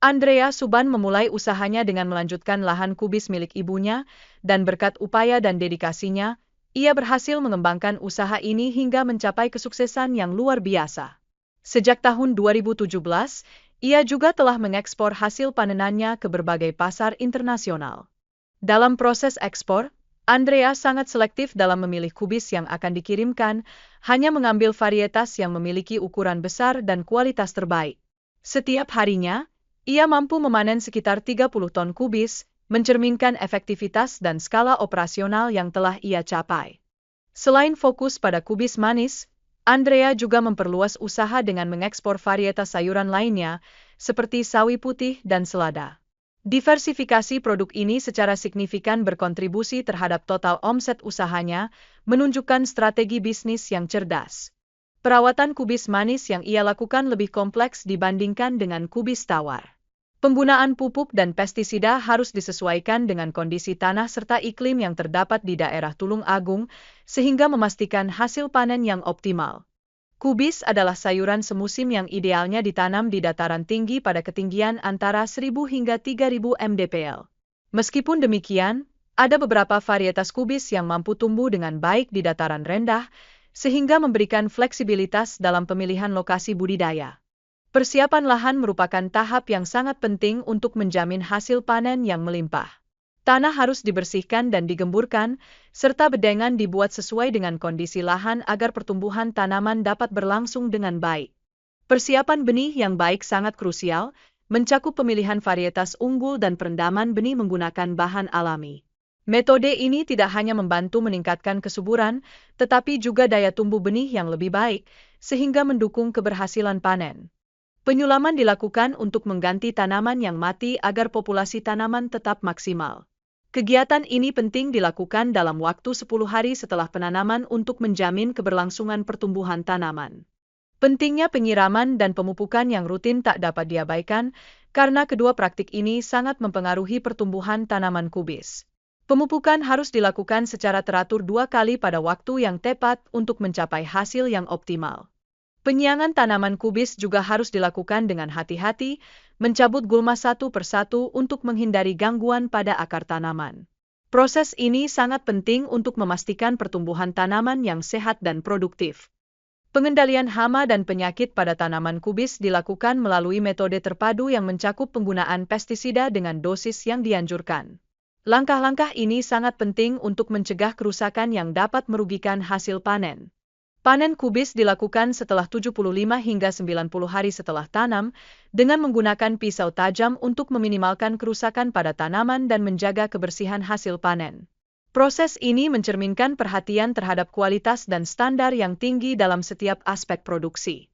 Andrea Suban memulai usahanya dengan melanjutkan lahan kubis milik ibunya, dan berkat upaya dan dedikasinya, ia berhasil mengembangkan usaha ini hingga mencapai kesuksesan yang luar biasa. Sejak tahun 2017, ia juga telah mengekspor hasil panenannya ke berbagai pasar internasional. Dalam proses ekspor, Andrea sangat selektif dalam memilih kubis yang akan dikirimkan, hanya mengambil varietas yang memiliki ukuran besar dan kualitas terbaik. Setiap harinya, ia mampu memanen sekitar 30 ton kubis, mencerminkan efektivitas dan skala operasional yang telah ia capai. Selain fokus pada kubis manis, Andrea juga memperluas usaha dengan mengekspor varietas sayuran lainnya, seperti sawi putih dan selada. Diversifikasi produk ini secara signifikan berkontribusi terhadap total omset usahanya, menunjukkan strategi bisnis yang cerdas. Perawatan kubis manis yang ia lakukan lebih kompleks dibandingkan dengan kubis tawar. Penggunaan pupuk dan pestisida harus disesuaikan dengan kondisi tanah serta iklim yang terdapat di daerah Tulung Agung, sehingga memastikan hasil panen yang optimal. Kubis adalah sayuran semusim yang idealnya ditanam di dataran tinggi pada ketinggian antara 1.000 hingga 3.000 mdpl. Meskipun demikian, ada beberapa varietas kubis yang mampu tumbuh dengan baik di dataran rendah, sehingga memberikan fleksibilitas dalam pemilihan lokasi budidaya. Persiapan lahan merupakan tahap yang sangat penting untuk menjamin hasil panen yang melimpah. Tanah harus dibersihkan dan digemburkan, serta bedengan dibuat sesuai dengan kondisi lahan agar pertumbuhan tanaman dapat berlangsung dengan baik. Persiapan benih yang baik sangat krusial, mencakup pemilihan varietas unggul dan perendaman benih menggunakan bahan alami. Metode ini tidak hanya membantu meningkatkan kesuburan, tetapi juga daya tumbuh benih yang lebih baik, sehingga mendukung keberhasilan panen. Penyulaman dilakukan untuk mengganti tanaman yang mati agar populasi tanaman tetap maksimal. Kegiatan ini penting dilakukan dalam waktu 10 hari setelah penanaman untuk menjamin keberlangsungan pertumbuhan tanaman. Pentingnya penyiraman dan pemupukan yang rutin tak dapat diabaikan, karena kedua praktik ini sangat mempengaruhi pertumbuhan tanaman kubis. Pemupukan harus dilakukan secara teratur 2 kali pada waktu yang tepat untuk mencapai hasil yang optimal. Penyiangan tanaman kubis juga harus dilakukan dengan hati-hati, mencabut gulma satu persatu untuk menghindari gangguan pada akar tanaman. Proses ini sangat penting untuk memastikan pertumbuhan tanaman yang sehat dan produktif. Pengendalian hama dan penyakit pada tanaman kubis dilakukan melalui metode terpadu yang mencakup penggunaan pestisida dengan dosis yang dianjurkan. Langkah-langkah ini sangat penting untuk mencegah kerusakan yang dapat merugikan hasil panen. Panen kubis dilakukan setelah 75 hingga 90 hari setelah tanam, dengan menggunakan pisau tajam untuk meminimalkan kerusakan pada tanaman dan menjaga kebersihan hasil panen. Proses ini mencerminkan perhatian terhadap kualitas dan standar yang tinggi dalam setiap aspek produksi.